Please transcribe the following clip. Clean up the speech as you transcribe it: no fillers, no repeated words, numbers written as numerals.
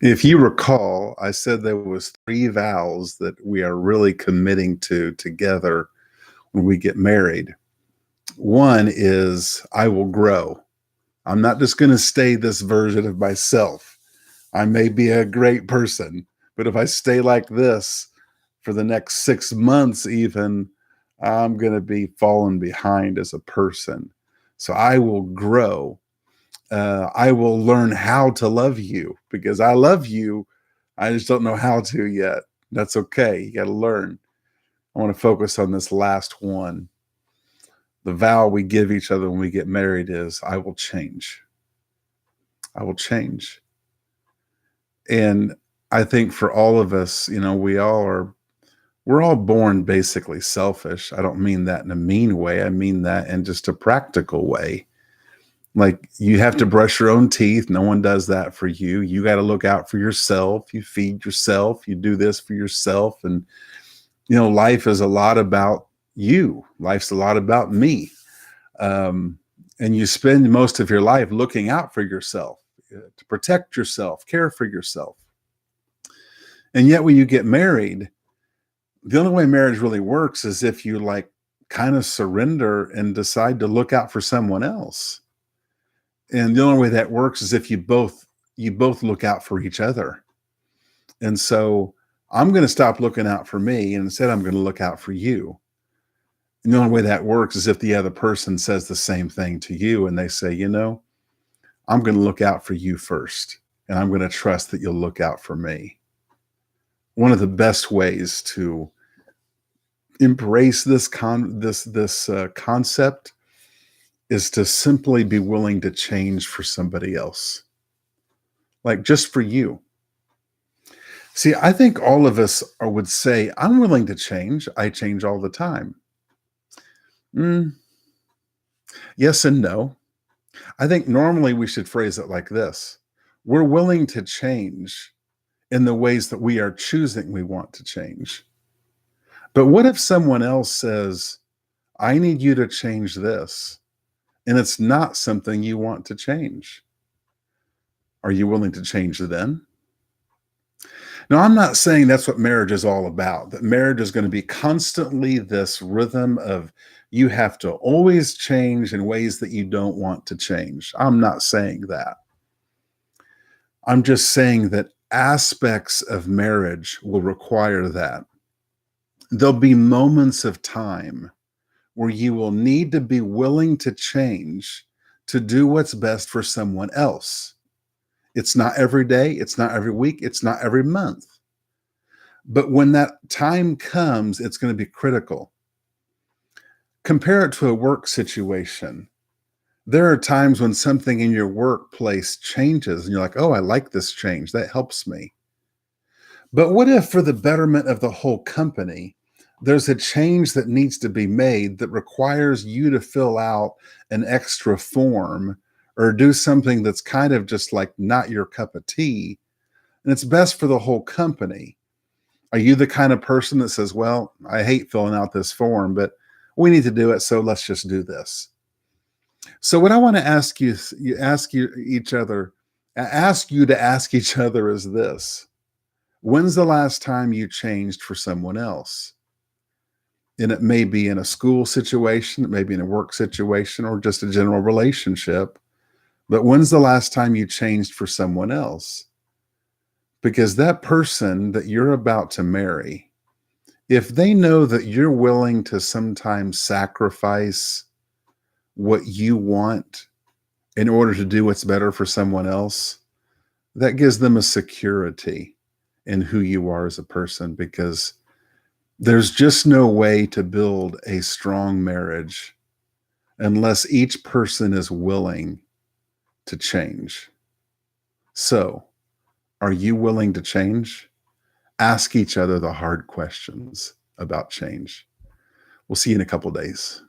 If you recall, I said there was three vows that we are really committing to together when we get married. One is I will grow. I'm not just going to stay this version of myself. I may be a great person, but if I stay like this for the next 6 months, even, I'm going to be falling behind as a person. So I will grow. I will learn how to love you because I love you. I just don't know how to yet. That's okay. You got to learn. I want to focus on this last one. The vow we give each other when we get married is I will change. I will change. And I think for all of us, we're all born basically selfish. I don't mean that in a mean way. I mean that in just a practical way. Like you have to brush your own teeth. No one does that for you. You got to look out for yourself. You feed yourself. You do this for yourself. And, life is a lot about you. Life's a lot about me. And you spend most of your life looking out for yourself, to protect yourself, care for yourself. And yet when you get married, the only way marriage really works is if you kind of surrender and decide to look out for someone else. And the only way that works is if you both look out for each other. And so I'm going to stop looking out for me, and instead I'm going to look out for you. And the only way that works is if the other person says the same thing to you and they say, I'm going to look out for you first, and I'm going to trust that you'll look out for me. One of the best ways to embrace this concept is to simply be willing to change for somebody else, like just for you. See, I think all of us would say, I'm willing to change. I change all the time. Yes and no. I think normally we should phrase it like this. We're willing to change in the ways that we are choosing we want to change. But what if someone else says, I need you to change this, and it's not something you want to change? Are you willing to change then? Now, I'm not saying that's what marriage is all about, that marriage is going to be constantly this rhythm of you have to always change in ways that you don't want to change. I'm not saying that. I'm just saying that aspects of marriage will require that. There'll be moments of time where you will need to be willing to change to do what's best for someone else. It's not every day, it's not every week, it's not every month. But when that time comes, it's going to be critical. Compare it to a work situation. There are times when something in your workplace changes and you're like, oh, I like this change. That helps me. But what if, for the betterment of the whole company, there's a change that needs to be made that requires you to fill out an extra form or do something that's kind of just like not your cup of tea, and it's best for the whole company? Are you the kind of person that says, well, I hate filling out this form, but we need to do it, so let's just do this? So what I want to ask you to ask each other is this: when's the last time you changed for someone else? And it may be in a school situation, it may be in a work situation, or just a general relationship. But when's the last time you changed for someone else? Because that person that you're about to marry, if they know that you're willing to sometimes sacrifice what you want in order to do what's better for someone else, that gives them a security in who you are as a person, because there's just no way to build a strong marriage unless each person is willing to change. So, are you willing to change? Ask each other the hard questions about change. We'll see you in a couple days.